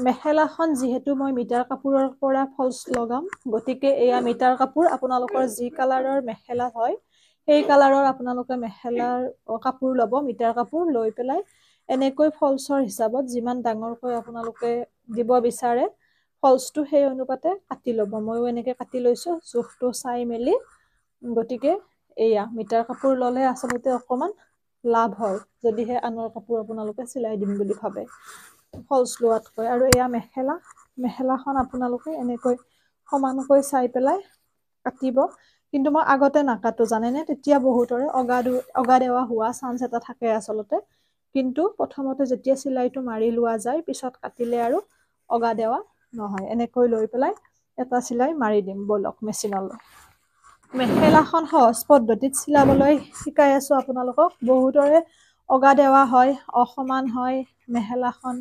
মেখেলাখন যিহেতু মই মিটাৰ কাপোৰৰ পৰা ফলছ লগাম, গতিকে এয়া মিটাৰ কাপোৰ। আপোনালোকৰ যি কালাৰৰ মেখেলা হয় সেই কালাৰৰ আপোনালোকে মেখেলাৰ কাপোৰ ল'ব, মিটাৰ কাপোৰ লৈ পেলাই এনেকৈ ফলছৰ হিচাপত যিমান ডাঙৰকৈ আপোনালোকে দিব বিচাৰে ফলছটো সেই অনুপাতে কাটি ল'ব। ময়ো এনেকৈ কাটি লৈছোঁ জোখটো চাই মেলি। গতিকে এয়া মিটাৰ কাপোৰ ল'লে আচলতে অকণমান লাভ হয় যদিহে আনৰ কাপোৰ আপোনালোকে চিলাই দিম বুলি ভাবে ফলছ লোৱাতকৈ। আৰু এয়া মেখেলাখন আপোনালোকে এনেকৈ সমানকৈ চাই পেলাই কাটিব। কিন্তু মই আগতে নাকাটো জানেনে, তেতিয়া বহুতৰে অগা দেৱা হোৱা চান্স এটা থাকে আচলতে। কিন্তু প্ৰথমতে যেতিয়া চিলাইটো মাৰি লোৱা যায় পিছত কাটিলে আৰু অগা দেৱা নহয়। এনেকৈ লৈ পেলাই এটা চিলাই মাৰি দিম বলক মেচিনলৈ। মেখেলাখন সহজ পদ্ধতিত চিলাবলৈ শিকাই আছো আপোনালোকক। বহুতৰে অগা দেৱা হয়, অসমান হয় মেখেলাখন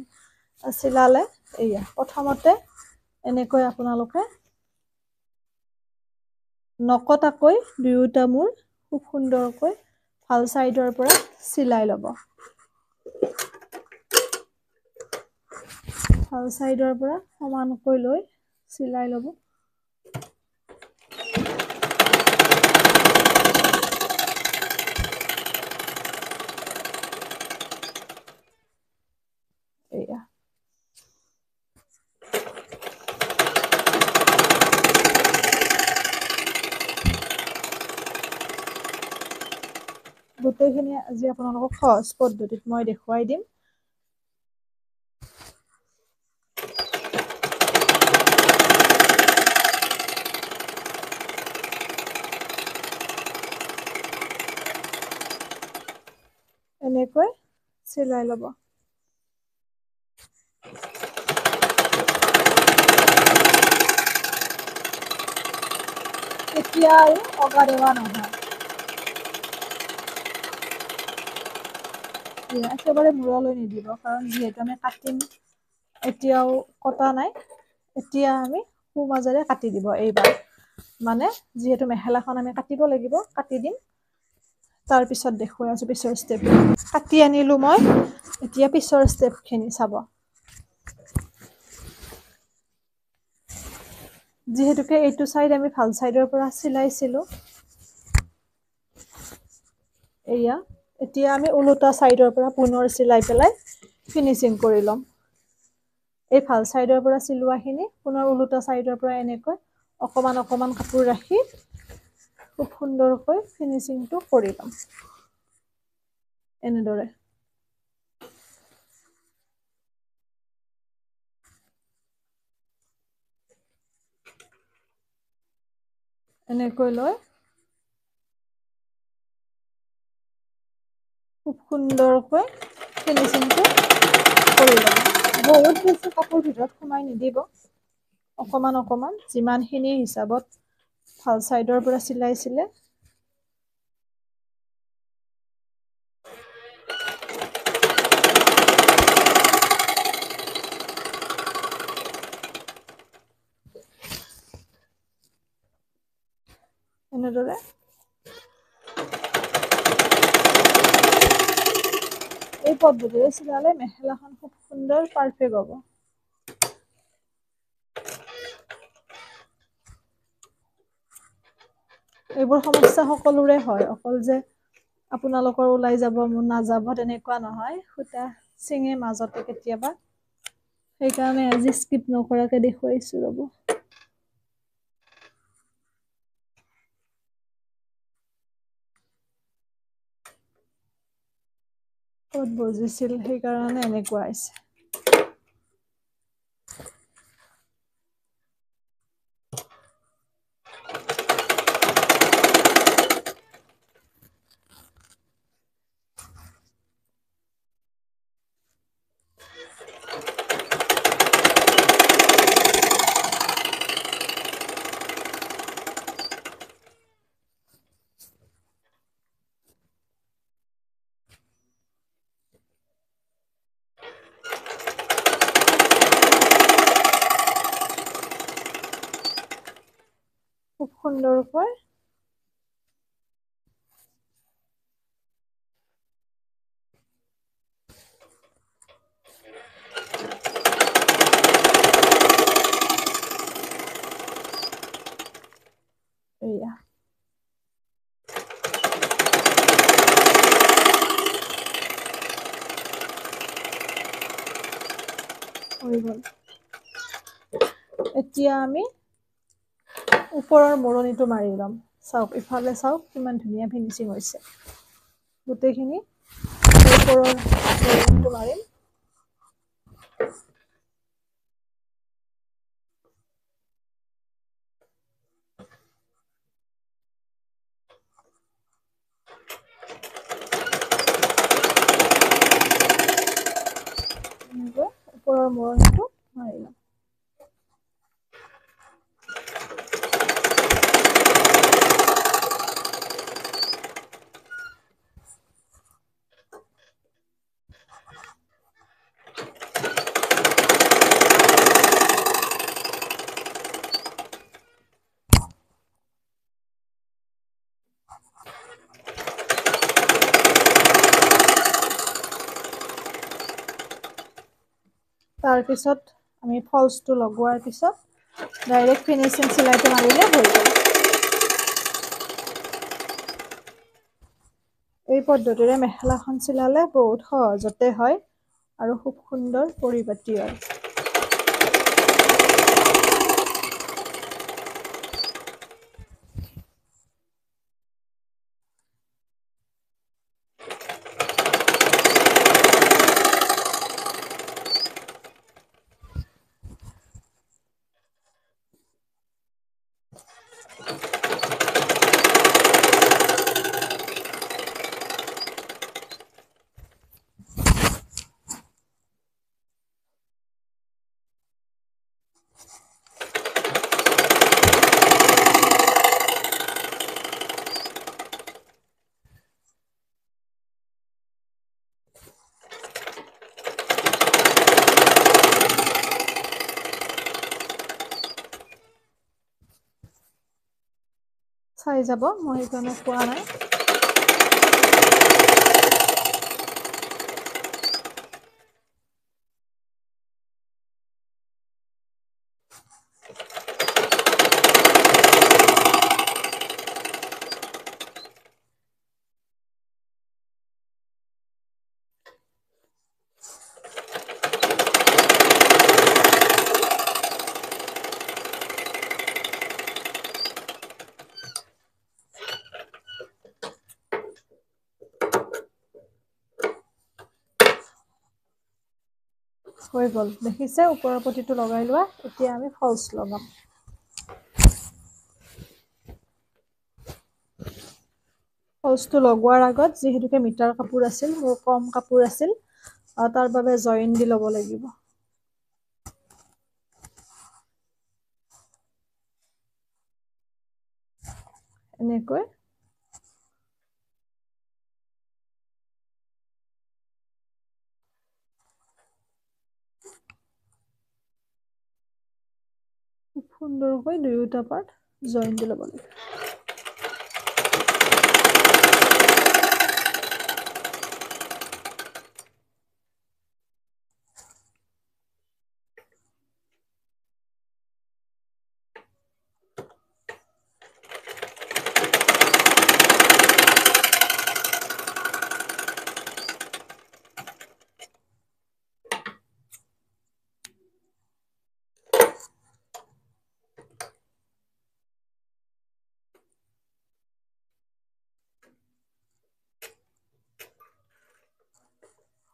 চিলালে। এয়া প্ৰথমতে এনেকৈ আপোনালোকে নকটাকৈ দুয়োটা মূৰ খুব সুন্দৰকৈ ভাল চাইডৰ পৰা চিলাই ল'ব। ভাল চাইডৰ পৰা সমানকৈ লৈ চিলাই ল'ব। এয়া গোটেইখিনি আজি আপোনালোকক সহজ পদ্ধতিত মই দেখুৱাই দিম। এনেকৈ চিলাই ল'ব। এতিয়া আৰু অগা দেৱা নহয়। একেবাৰে মূৰলৈ নিদিব, কাৰণ যিহেতু আমি কাটিম, এতিয়াও কটা নাই। এতিয়া আমি সোঁ মাজেৰে কাটি দিব এইবাৰ। মানে যিহেতু মেখেলাখন আমি কাটিব লাগিব, কাটি দিম। তাৰ পিছত দেখুৱাই আছো পিছৰ ষ্টেপ। কাটি আনিলো মই, এতিয়া পিছৰ ষ্টেপখিনি চাব। যিহেতুকে এইটো চাইড আমি ভাল চাইডৰ পৰা চিলাইছিলো, এয়া এতিয়া আমি ওলোটা চাইডৰ পৰা পুনৰ চিলাই পেলাই ফিনিচিং কৰি ল'ম। এই ভাল চাইডৰ পৰা চিলোৱাখিনি পুনৰ ওলোটা চাইডৰ পৰা এনেকৈ অকমান অকমান কাপোৰ ৰাখি খুব সুন্দৰকৈ ফিনিচিংটো কৰি ল'ম। এনেদৰে এনেকৈ লৈ খুব সুন্দৰকৈ ফিনিচিংটো কৰি ল'ম। বহুত বেছি কাপোৰ ভিতৰত সোমাই নিদিব, অকমান অকমান যিমানখিনি হিচাপত ভাল চাইডৰ পৰা চিলাইছিলে এনেদৰে এই পদ্ধতিৰে চিলালে মেখেলাখন খুব সুন্দৰ পাৰফেক্ট হ'ব। এইবোৰ সমস্যা সকলোৰে হয়, অকল যে আপোনালোকৰ ওলাই যাব মোৰ নাযাব তেনেকুৱা নহয়। সূতা চিঙে মাজতে কেতিয়াবা, সেইকাৰণে আজি স্কিপ নকৰাকে দেখুৱাইছো ৰ'ব। ক'ত বজিছিল সেইকাৰণে এনেকুৱা হৈছে। খুব সুন্দৰকৈ হৈ গ'ল। এতিয়া আমি ওপৰৰ মৰণিটো মাৰি ল'ম। চাওক ইফালে চাওক কিমান ধুনীয়া ফিনিচিং হৈছে। গোটেইখিনি ওপৰৰ মৰণিটো মাৰিম। ওপৰৰ মৰণিটো মাৰি ল'ম। তাৰপিছত আমি ফলছটো লগোৱাৰ পিছত ডাইৰেক্ট ফিনিচিং চিলাইটো মাৰিলে হৈ গ'ল। এই পদ্ধতিৰে মেখেলাখন চিলালে বহুত সহজতে হয় আৰু খুব সুন্দৰ পৰিপাটি হয়। চাই যাব, মই সেইকাৰণে কোৱা নাই। হৈ গ'ল, দেখিছে ওপৰৰ পটিটো লগাই লোৱা। এতিয়া আমি ফলছ লগাম। ফলছটো লগোৱাৰ আগত যিহেতুকে মিটাৰ কাপোৰ আছিল, মোৰ কম কাপোৰ আছিল, তাৰ বাবে জইন দি ল'ব লাগিব। এনেকৈ খুব সুন্দৰকৈ দুয়োটা পাৰ্ট জইন দি ল'ব লাগিব।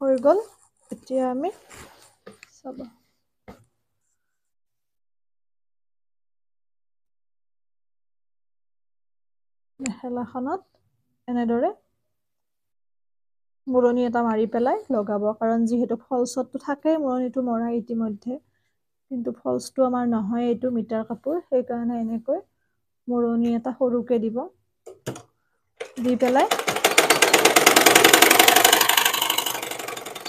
হৈ গ'ল। এতিয়া আমি চাব মেখেলাখনত এনেদৰে মৰণি এটা মাৰি পেলাই লগাব, কাৰণ যিহেতু ফলছতটো থাকেই মৰণিটো মৰা ইতিমধ্যে, কিন্তু ফলছটো আমাৰ নহয়, এইটো মিটাৰ কাপোৰ, সেইকাৰণে এনেকৈ মৰণি এটা সৰুকে দিব, দি পেলাই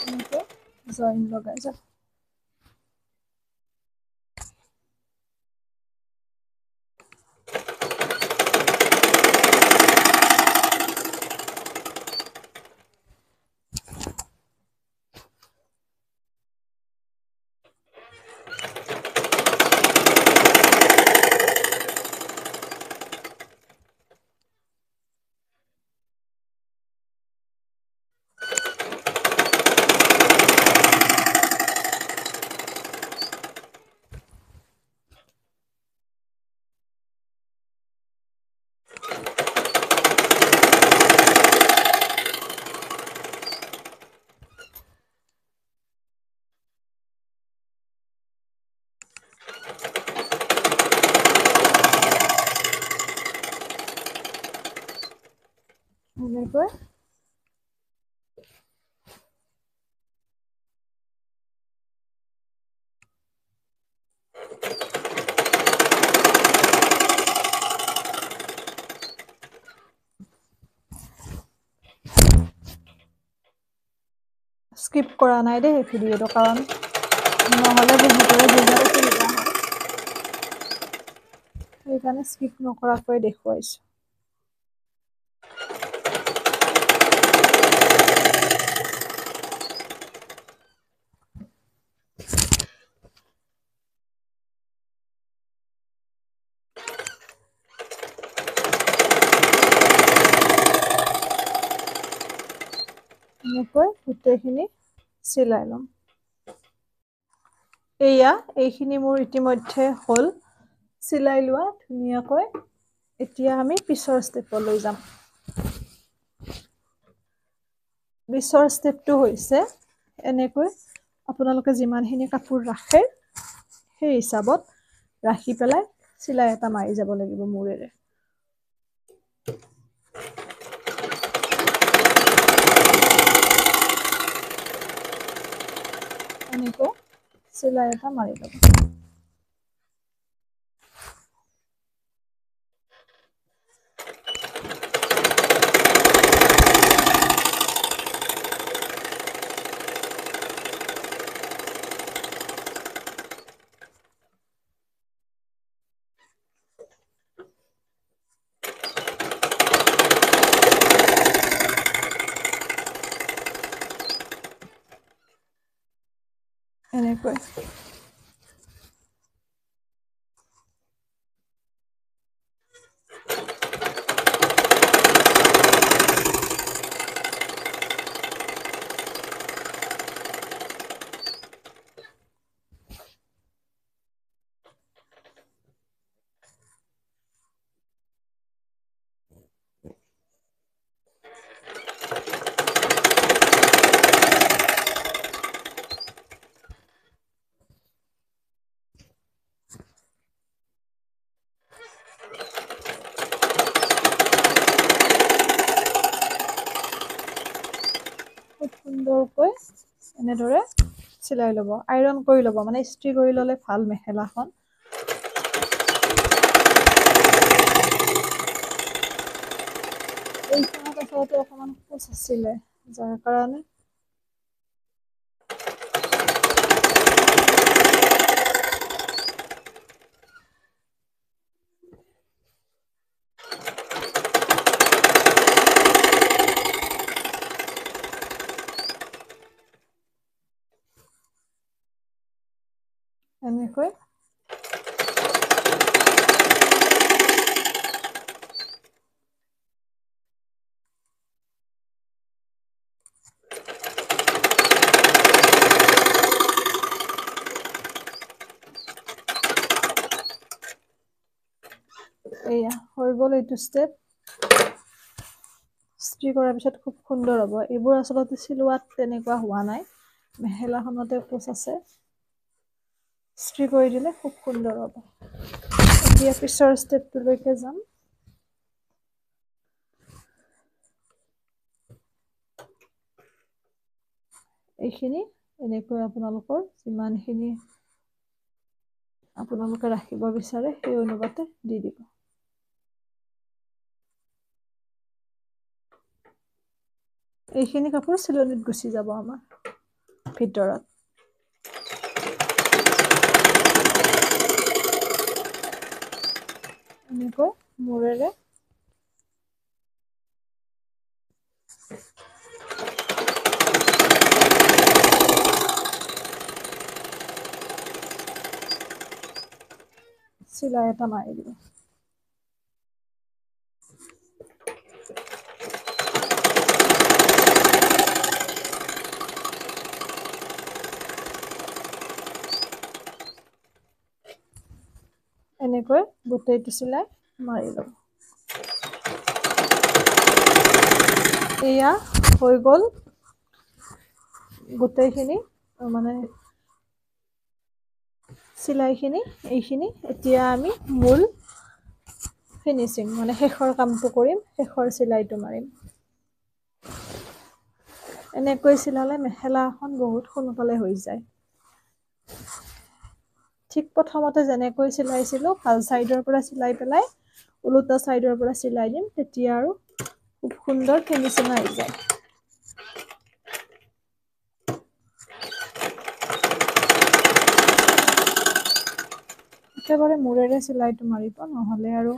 এনেকৈ জইন লগাই যাব। এনেকৈ স্কিপ কৰা নাই দেই ভিডিঅ'টো কাৰণ নহ'লে বহুতৰে বুজাত অসুবিধা হয় সেইকাৰণে স্কিপ নকৰাকৈ দেখুৱাইছোঁ এনেকৈ গোটেইখিনি চিলাই ল'ম এয়া এইখিনি মোৰ ইতিমধ্যে হ'ল চিলাই লোৱা ধুনীয়াকৈ এতিয়া আমি পিছৰ ষ্টেপলৈ যাম পিছৰ ষ্টেপটো হৈছে এনেকৈ আপোনালোকে যিমানখিনি কাপোৰ ৰাখে সেই হিচাপত ৰাখি পেলাই চিলাই এটা মাৰি যাব লাগিব মূৰেৰে এনেকৈ চিলাই এটা মাৰি ল'ব এনেকৈ খুব সুন্দৰকৈ এনেদৰে চিলাই ল'ব আইৰণ কৰি ল'ব মানে ইস্ত্ৰি কৰি ল'লে ভাল মেখেলাখন এইখনত আচলতে অকণমান খোজ আছিলে যাৰ কাৰণে এনেকৈ এয়া হৈ গ'ল এইটো ষ্টেপ ইস্ত্ৰি কৰাৰ পিছত খুব সুন্দৰ হ'ব এইবোৰ আচলতে চিলোৱাত তেনেকুৱা হোৱা নাই মেখেলাখনতে কোচ আছে ইস্ত্ৰি কৰি দিলে খুব সুন্দৰ হ'ব এতিয়া পিছৰ ষ্টেপটোলৈকে যাম এইখিনি এনেকৈ আপোনালোকৰ যিমানখিনি আপোনালোকে ৰাখিব বিচাৰে সেই অনুপাতে দি দিব এইখিনি কাপোৰ চিলনিত গুচি যাব আমাৰ ভিতৰত এনেকৈ মূৰেৰে চিলাই এটা মাৰি দিব এনেকৈ গোটেইটো চিলাই মাৰি ল'ব এয়া হৈ গ'ল গোটেইখিনি মানে চিলাইখিনি এইখিনি এতিয়া আমি মূল ফিনিচিং মানে শেষৰ কামটো কৰিম শেষৰ চিলাইটো মাৰিম এনেকৈ চিলালে মেখেলা এখন বহুত সোনকালে হৈ যায়। ঠিক প্ৰথমতে যেনেকৈ চিলাইছিলোঁ ভাল চাইডৰ পৰা চিলাই পেলাই ওলোটা চাইডৰ পৰা চিলাই দিম, তেতিয়া আৰু খুব সুন্দৰ ফিনিচিং আহি যায়। একেবাৰে মূৰেৰে চিলাইটো মাৰিব, নহ'লে আৰু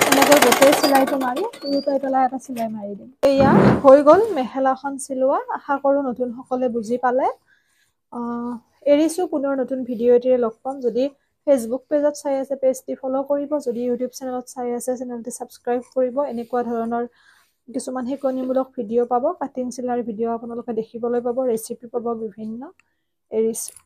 এনেকৈ গোটেই চিলাইটো মাৰি উলটাই পেলাই এটা চিলাই মাৰি দিম। এয়া হৈ গ'ল মেখেলাখন চিলোৱা। আশা কৰোঁ নতুন সকলে বুজি পালে। এৰিছোঁ, পুনৰ নতুন ভিডিঅ' এটিৰে লগ পাম। যদি ফেচবুক পেজত চাই আছে পেজটি ফ'ল' কৰিব, যদি ইউটিউব চেনেলত চাই আছে চেনেলটি ছাবস্ক্ৰাইব কৰিব। এনেকুৱা ধৰণৰ কিছুমান শিকনিমূলক ভিডিঅ' পাব, কাটিং চিলাইৰ ভিডিঅ' আপোনালোকে দেখিবলৈ পাব, ৰেচিপি পাব বিভিন্ন। এৰিছোঁ।